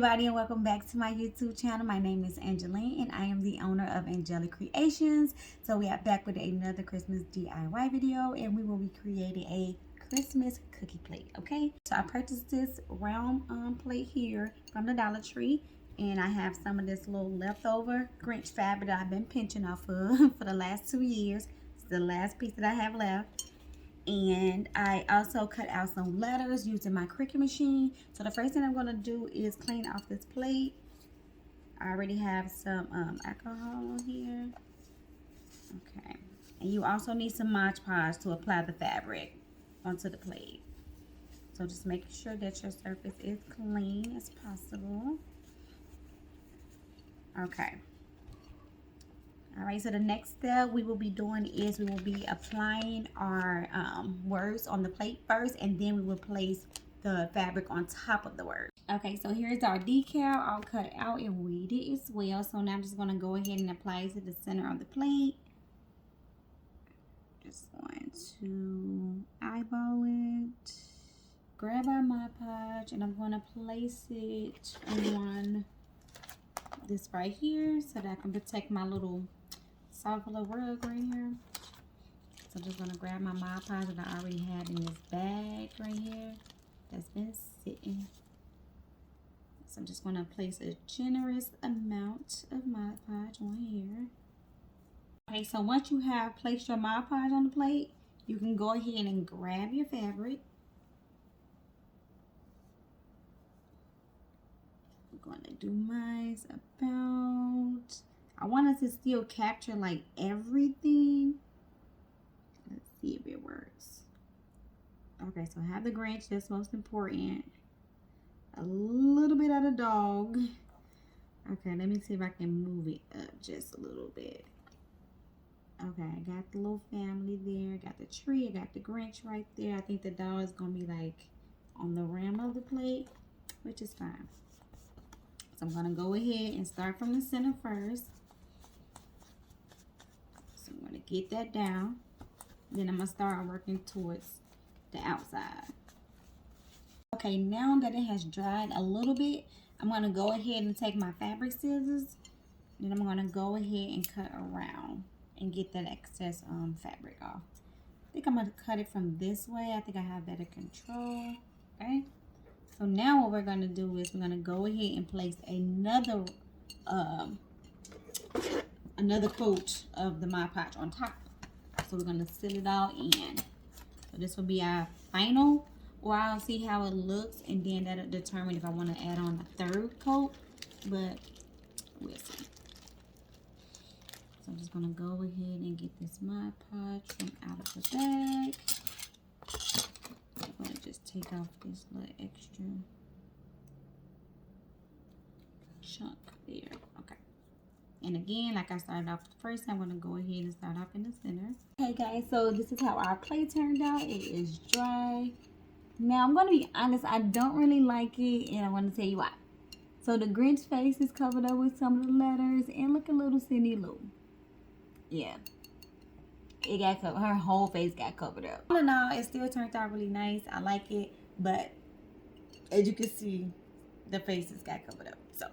everybody, and welcome back to my YouTube channel. My name is Angeline and I am the owner of Angelic Creations. So we are back with another Christmas DIY video, and we will be creating a Christmas cookie plate. Okay, so I purchased this round plate here from the Dollar Tree, and I have some of this little leftover Grinch fabric that I've been pinching off of for the last 2 years. It's the last piece that I have left. And I also cut out some letters using my Cricut machine. So the first thing I'm going to do is clean off this plate. I already have some alcohol on here. Okay. And you also need some Modge Podge to apply the fabric onto the plate. So just make sure that your surface is clean as possible. Okay. Alright, so the next step we will be doing is we will be applying our words on the plate first, and then we will place the fabric on top of the words. Okay, so here's our decal all cut out and weeded as well. So now I'm just going to go ahead and apply it to the center of the plate. Just going to eyeball it. Grab our Modge Podge, and I'm going to place it on this right here so that I can protect my little soft little rug right here. So I'm just gonna grab my Modge Podge that I already had in this bag right here that's been sitting. So I'm just gonna place a generous amount of Modge Podge on here. Okay, so once you have placed your Modge Podge on the plate, you can go ahead and grab your fabric. I'm gonna do mine about, I wanted to still capture like everything. Let's see if it works. Okay, so I have the Grinch, that's most important. A little bit of the dog. Okay, let me see if I can move it up just a little bit. Okay, I got the little family there. I got the tree, I got the Grinch right there. I think the dog is gonna be like on the rim of the plate, which is fine. So I'm gonna go ahead and start from the center first. So I'm going to get that down. Then I'm going to start working towards the outside. Okay, now that it has dried a little bit, I'm going to go ahead and take my fabric scissors. Then I'm going to go ahead and cut around and get that excess fabric off. I think I'm going to cut it from this way. I think I have better control. Okay. So now what we're going to do is we're going to go ahead and place another coat of the Modge Podge on top. So we're going to seal it all in. So this will be our final, or I'll see how it looks, and then that'll determine if I want to add on a third coat, but we'll see. So I'm just going to go ahead and get this Modge Podge from out of the bag. I'm going to just take off this little extra chunk there. Okay. And again, like I started off first, I'm going to go ahead and start off in the center. Okay guys, so this is how our plate turned out. It is dry. Now I'm going to be honest, I don't really like it, and I want to tell you why. So the Grinch face is covered up with some of the letters, and look a little Cindy Lou. Yeah. It got covered. Her whole face got covered up. All in all, it still turned out really nice. I like it, but as you can see, the faces got covered up. So,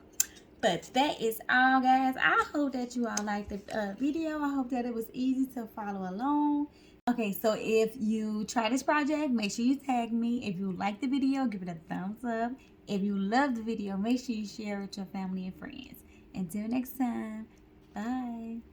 but that is all, guys. I hope that you all liked the video. I hope that it was easy to follow along. Okay, so if you try this project, make sure you tag me. If you like the video, give it a thumbs up. If you love the video, make sure you share it with your family and friends. Until next time, bye.